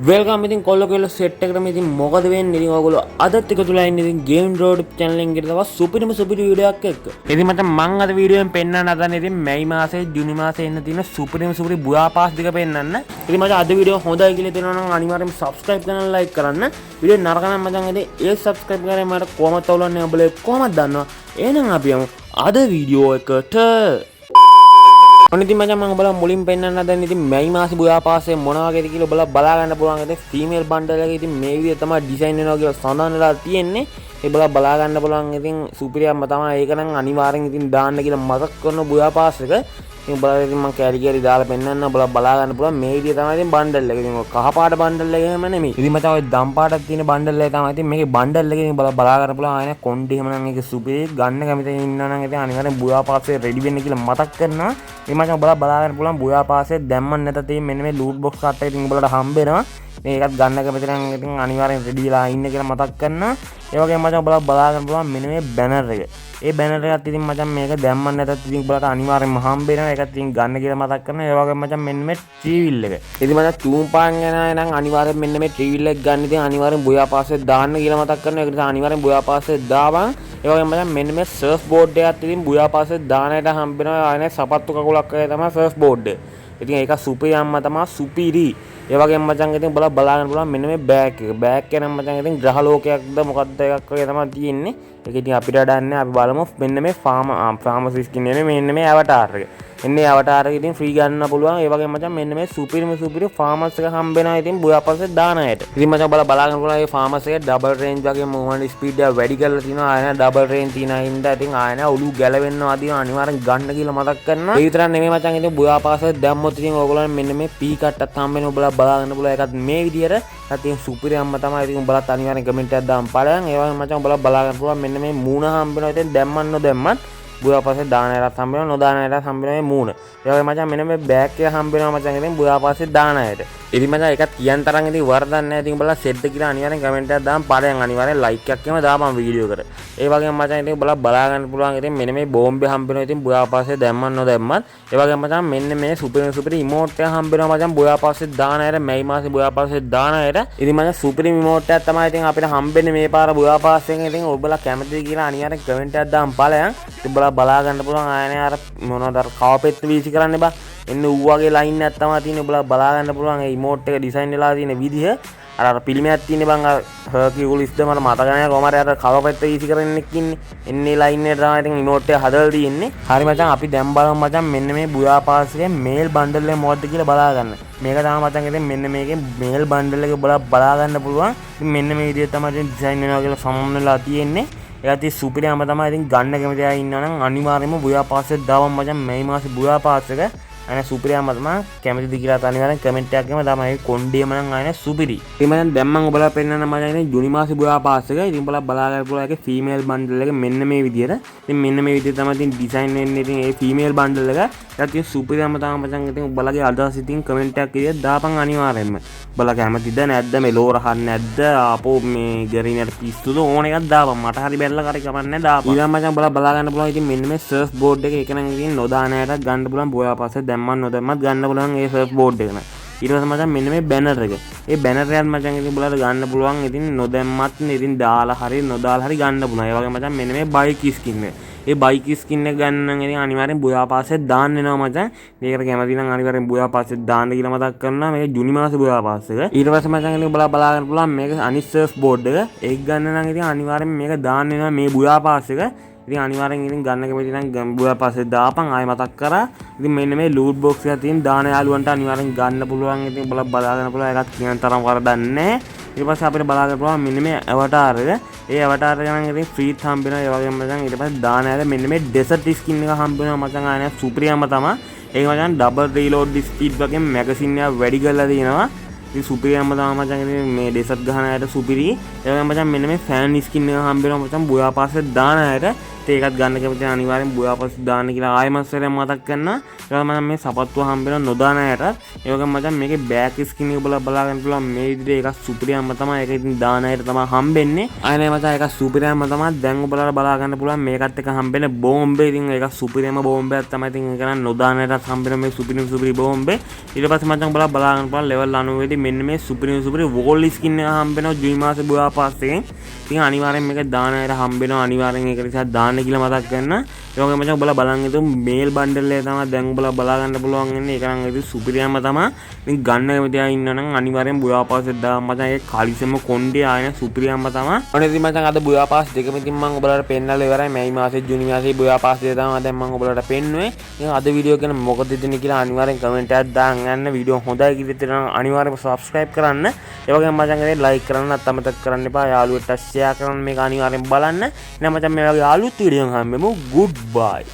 Welcome ඉතින් කොල්ලෝ කියලා සෙට් එකකට මේ ඉතින් මොකද වෙන්නේ ඉතින් ඔයගොල්ලෝ අදත් එකතුලා ඉන්නේ ඉතින් ගේම් රෝඩ් channel එකෙන් ගෙට තවත් සුපිරි වීඩියෝ එකක් එක්ක. ඉතින් මට මං අද වීඩියෝෙන් පෙන්නන්න හදන්නේ ඉතින් මැයි මාසේ ජූනි මාසේ එන්න තියෙන සුපිරි බුයා පාස් දෙක පෙන්නන්න. ඉතින් මට අද වීඩියෝ හොඳයි කියලා දෙනවා නම් අනිවාර්යෙන්ම subscribe කරන්න like කරන්න. වීඩියෝ නරක නම් මචං ඉතින් ඒ subscribe කරගෙන මට කොහමද තවලන්නේ ඔබලේ කොහමද දන්නවා. එහෙනම් අපි යමු අද වීඩියෝ එකට. ඉතින් මචං මම ඔයාලා මුලින් පෙන්නන්න හදන්නේ ඉතින් මැයි මාසේ බුයා පාස්සේ මොන වගේද කියලා ඔයාලා බලා ගන්න පුළුවන්. ඉතින් ෆීමේල් බන්ඩල් එකේ ඉතින් මේ විදිහට තමයි ඩිසයින් වෙනවා කියලා සඳහන් වෙලා තියෙන්නේ. ඒ බලා ගන්න පුළුවන්. ඉතින් සුපිරියම්ම තමයි ඒක නම් අනිවාර්යෙන් ඉතින් දාන්න කියලා මතක් කරන බුයා පාස් එක. ඉතින් බලන්න ඉතින් මම කැරි දාලා පෙන්නන්න බලා ගන්න පුළුවන්. මේ විදිහ තමයි ඉතින් බන්ඩල් එක. ඉතින් කහ පාට බන්ඩල් එක එහෙම නෙමෙයි. ඉතින් මචං ඔය දම් පාටක් තියෙන බන්ඩල් එක තමයි. ඉතින් මේකේ බන්ඩල් එකේ බලා ගන්න පුළුවන්. ආයෙ කොණ්ඩේ එහෙම නම් ඒක සුපිරි ගන්න කැමති ඉන්නවා නම් ඉතින් අනිවාර්යෙන් බුයා පාස්සේ රෙඩි වෙන්න කියලා මතක් කරනවා. ඉතින් මචං බලා ගන්න පුළුවන් බුයා පාස්සේ දැම්මන් නැත තියෙන මෙන්න මේ ලූට් බොක්ස් කාට් එක ඉතින් උඹලට හම්බ වෙනවා. මේකත් ගන්න කැමති නම් ඉතින් අනිවාර්යෙන් රෙඩි වෙලා ඉන්න කියලා මතක් කරනවා. ඒ වගේම මචං බලා ගන්න පුළුවන් මෙන්න මේ බැනර් එක. ඒ බැනර් එකත් ඉතින් මචං මේක දැම්මන් නැතත් ඉතින් උඹලට අනිවාර්යෙන්ම හම්බ වෙනවා. ඒකත් ඉතින් ගන්න කියලා මතක් කරනවා. ඒ වගේම මචං මෙන්න මේ ට්‍රීවිල් එක. ඉතින් මචං තුන් පාන් යනවා නම් අනිවාර්යෙන් මෙන්න මේ ට්‍රීවිල් එක ගන්න ඉතින් අනිවාර්යෙන් බුයා පාස්සේ දාන්න කියලා මතක් කරනවා. ඒක නිසා අනිවාර්යෙන් බුයා පාස්සේ දාපන්. ඒ වගේම මචං මෙන්න මේ සර්ෆ් බෝඩ් එකත් ඉතින් බුයා පාස්සේ දානට හම්බ වෙනවා. ආයෙත් සපත්තු කකුලක් වගේ තමයි සර්ෆ් බෝඩ් එක. ඉතින් ඒක සුපිරියම්ම තමයි සුපිරි. ඒ වගේම මචං ඉතින් බලා ගන්න පුළුවන් මෙන්න මේ බෑග් එක. බෑග් එක නම් මචං ඉතින් ග්‍රහ ලෝකයක්ද මොකක්ද එකක් වගේ තමයි තියෙන්නේ. ඒක ඉතින් අපිට අඩන්නේ අපි බලමු මෙන්න මේ ෆාමසි ස්කින් නේ මෙන්න මේ අවතාර එක. එන්නේ අවතාර එක ඉතින් ෆ්‍රී ගන්න පුළුවන්. ඒ වගේම මචං මෙන්න මේ සුපිරි ෆාමස් එක හම්බ වෙනවා ඉතින් බුයා පාස්සේ දාන අයට. ඉතින් මචං බලා ගන්න පුළුවන් මේ ෆාමස් එක ඩබල් රේන්ජ් වගේ මූවමන්ට් ස්පීඩ් එක වැඩි කරලා තිනවා. ආයෙ ඩබල් රේන්ජ් තිනා හින්දා ඉතින් ආයෙ ඔලු ගැලවෙන්නවා අදින අනිවාර්යෙන් ගන්න කියලා මතක් කරනවා. ඒ විතරක් නෙමෙයි මචං ඉතින් බුයා පාස්සේ දැම්මොත් ඉතින් ඕගොල්ලෝ මෙන්න මේ පී කට්ටත් හම්බ වෙනවා. ඔබලා බලා ගන්න පුළුවන්. ඒකත් මේ විදියට ඉතින් සුපිරියම්ම තමයි. ඉතින් උඹලත් අනිවාර්යෙන් කමෙන්ට් එකක් දාන්න බලන්න. ඒ වගේම මචං උඹලා බලා ගන්න පුළුවන් මෙන්න මේ මූණ හම්බ වෙනවා. ඉතින් දැම්මන් නොදැම්මත් බුයා පාස්සේ දාන අයටත් හම්බ වෙනවා. නොදාන අයටත් හම්බ වෙනවා මේ මූණ. ඒ වගේ මචං මෙන්න මේ බෑග් එක හම්බ වෙනවා මචං ඉතින් බුයා පාස්සේ දාන අයට. ඉතින් මචං ඒකත් කියන් තරම් ඉතින් වරදක් නැහැ. ඉතින් උඹලා සෙට් කියලා අනිවාර්යෙන් කමෙන්ට් එකක් දාන්න බලයන් අනිවාර්යෙන් ලයික් එකක් එහෙම දාපන් වීඩියෝ එකට. ඒ වගේම මචං ඉතින් උඹලා බලා ගන්න පුළුවන් ඉතින් මෙන්න මේ බෝම්බේ හම්බ වෙනවා. ඉතින් බුයා පාස්සේ දැම්මන් නොදැම්මත් ඒ වගේම මචං මෙන්න මේ සුපිරි ඉමෝට් එක හම්බ වෙනවා මචං බුයා පාස්සේ දාන අයට. මැයි මාසේ බුයා පාස්සේ දාන අයට. ඉතින් මචං සුපිරි ඉමෝට් එකක් තමයි ඉතින් අපිට හම්බෙන්නේ මේ පාර බුයා පාස්සෙන්. ඉතින් ඔයගොල්ලෝ කැමතිද කියලා අනිවාර්යෙන් කමෙන්ට් එකක් දාන්න බලයන්. ඉතින් උඹලා බලා ගන්න පුළුවන් ආයනේ අර මොනවද අර කවපෙත්ත වීසි කරන්න බා. එන්න ඌ වගේ ලයින් එකක් තමයි තියෙන්නේ. ඔබලා බලා ගන්න පුළුවන් ඒ ඉමෝට් එක ඩිසයින් වෙලා තියෙන විදිහ. අර පිළිමයක් තියෙන්නේ බං අර හර්කියුලිස්ද මට මතක නැහැ. කොහමද අර කවපෙත්ත වීසි කරන එකක් ඉන්නේ. එන්නේ ලයින් එකට තමයි ඉතින් ඉමෝට් එක හදලා තියෙන්නේ. හරි මචං අපි දැන් බලමු මචං මෙන්න මේ බුයා පාස් එකේ මේල් බන්ඩල් එක මොකද්ද කියලා බලා ගන්න. මේක තමයි මචං ඉතින් මෙන්න මේකේ මේල් බන්ඩල් එක බලා ගන්න පුළුවන්. ඉතින් මෙන්න මේ විදිහට තමයි ඉතින් ඩිසයින් වෙනවා කියලා සම්මුණලා තියෙන්නේ. ඒකත් සුපිරියම තමයි. ඉතින් ගන්න කැමති අය ඉන්නවා නම් අනිවාර්යයෙන්ම බුයා පාස්සේ දාවම් මචං මේ මාසේ බුයා පාස් එක. අනේ සුපිරියම තමයි. කැමතිද කියලා අනිවාර්යෙන් කමෙන්ට් එකක් එකම තමයි. කොණ්ඩේම නම් අනේ සුපිරි. ඉතින් මම දැන් මම ඔබලා පෙන්නන්න මචං ඉතින් ජූනි මාසේ බුයා පාස් එක. ඉතින් ඔබලා බලා ගන්න පුළුවන් ඒකේ ෆීමේල් බන්ඩල් එක මෙන්න මේ විදියට. ඉතින් මෙන්න මේ විදියට තමයි ඉතින් ඩිසයින් වෙන්නේ. ඉතින් ඒ ෆීමේල් බන්ඩල් එක. ඒකත් ඉතින් සුපිරියම තමයි මචං. ඉතින් ඔබලාගේ අදහස් ඉතින් කමෙන්ට් එකක් විදියට දාපන් අනිවාර්යෙන්ම. ඔබලා කැමතිද නැද්ද මෙලෝ රහන්න නැද්ද ආපෝ මේ ගරිනට පිස්සුද ඕන එකක් දාපන්. මට හරි බැලලා කරේ කමන්නේ දාපන්. ඊළඟ මචං ඔබලා බලා ගන්න පුළුවන් ඉතින් මෙන්න මේ සර්ෆ් බෝඩ් එක. ඒක නම් ඉතින් නොදාන අයටත් ගන්න පුළුවන්. බුයා පාස්සේ දැම්මන් නොදැම්මත් ගන්න පුළුවන් ඒ සර්ෆ් බෝඩ් එක. ඊට පස්සේ මචං මෙන්න මේ බැනර් එක. ඒ බැනර් එකත් මචං ඉතින් බලලා ගන්න පුළුවන්. ඉතින් නොදැම්මත් ඉතින් දාලා හරි නොදාලා හරි ගන්න පුළුවන්. ඒ වගේ මචං මෙන්න මේ බයික් ස්කින් එක. ඒ බයික් ස්කින් එක ගන්න නම් ඉතින් අනිවාර්යෙන් බුයා පාස්සේ දාන්න වෙනවා මචං. මේකට කැමති නම් අනිවාර්යෙන් බුයා පාස්සේ දාන්න කියලා මතක් කරනවා. මේක ජූනි මාසේ බුයා පාස් එක. ඊට පස්සේ මචං ඉතින් බලා ගන්න පුළුවන් මේක අනිත් සර්ෆ් බෝඩ් එක. ඒක ගන්න නම් ඉතින් අනිවාර්යෙන් මේක දාන්න වෙනවා මේ බුයා පාස් එක. ඉතින් අනිවාර්යෙන් ඉතින් ගන්න කැමති නම් බුයා පාස්සේ දාපන්. ආයෙ මතක් කරා. ඉතින් මෙන්න මේ ලූට් බොක්ස් එකක් තියෙන දාන යාළුවන්ට අනිවාර්යෙන් ගන්න පුළුවන්. ඉතින් බලා ගන්න පුළුවන්. ඒකත් කියන තරම් වරදක් නැහැ. ඊට පස්සේ අපිට බලා ගන්න පුළුවන් මෙන්න මේ අවතාර එක. ඒ අවතාර එක නම් ඉතින් ෆ්‍රීත් හම්බ වෙනවා. ඒ වගේම මචං ඊට පස්සේ දාන යාළුවා මෙන්න මේ ඩෙසර්ට් ස්කින් එක හම්බ වෙනවා මචං. ආයෙ සුපිරියම තමයි. ඒක මචං ඩබල් රීලෝඩ් ස්පීඩ් වගේ මැගසින් එක වැඩි කරලා තියෙනවා. ඉතින් සුපිරියම තමයි මචං. ඉතින් මේ ඩෙසර්ට් ගහන අයට සුපිරි. ඒ වගේම මචං මෙන්න මේ ෆෑන් ස්කින් එක හම්බ වෙනවා මචං බුයා පාස්සේ දාන අයට. ඒකත් ගන්න කැමති අනිවාර්යෙන් බුයාපාස් දාන්න කියලා ආයෙමත් සැරයක් මතක් කරනවා. ඒකම මම මේ සපත්තුව හම්බෙන නොදාන අයටත් ඒ වගේම මචං මේකේ බෑක් ස්කින් එක බලලා බලාගන්න පුළුවන්. මේ විදිහට එකක් සුපිරියම්ම තමයි. ඒක ඉතින් දාන අයට තමයි හම්බෙන්නේ. ආයෙ මචං එකක් සුපිරියම්ම තමයි. දැන් ඔබලා බලා ගන්න පුළුවන් මේකත් එක හම්බෙන බෝම්බේ. ඉතින් එකක් සුපිරියම්ම බෝම්බයක් තමයි. ඉතින් ඒක නම් නොදාන අයටත් හම්බෙන මේ සුපිරි බෝම්බේ. ඊට පස්සේ මචං ඔබලා බලා ගන්න පුළුවන් ලෙවල් 90 දී මෙන්න මේ සුපිරි වෝල් ස්කින් එක හම්බෙනවා ජුයිමාසේ බුයාපාස් එකෙන්. ඉතින් අනිවාර්යෙන් මේක දාන අයට හම්බෙනවා. අනිවාර්යෙන් ඒක නිසා දාන්න කියලා මතක් කරන්න. ඒ වගේම මචං ඔබලා බලන් ඉතින් මේල් බන්ඩල් එක තමයි දැන් ඔබලා බලා ගන්න පුළුවන් වෙන්නේ. ඒක නම් ඉතින් සුපිරියම්ම තමයි. ඉතින් ගන්න කැමති අය ඉන්නවනම් අනිවාර්යෙන් බුයාපාස් එක දාන්න මචං. ඒක කලිසෙම කොණ්ඩේ ආයෙන සුපිරියම්ම තමයි. ඔනේ ඉතින් මචං අද බුයාපාස් දෙකම ඉතින් මම ඔබලාට පෙන්නලා ඉවරයි. මැයි මාසේ ජූනි මාසේ බුයාපාස් දෙක තමයි දැන් මම ඔබලාට පෙන්නුවේ. ඉතින් අද වීඩියෝ ගැන මොකද දෙන්නේ කියලා අනිවාර්යෙන් කමෙන්ට් එකක් දාන්න යන්න. වීඩියෝ හොඳයි කියලා අනිවාර්යෙන්ම subscribe කරන්න. ඒ වගේම මචං like කරන්න අමතක කරන්න එපා. යාළුවෙක්ට share කරන්න මේක අනිවාර්යෙන් බලන්න. එහෙනම් මචං මේ වගේ අලුත් වීඩියෝ එකක් හම්බෙමු. goodbye.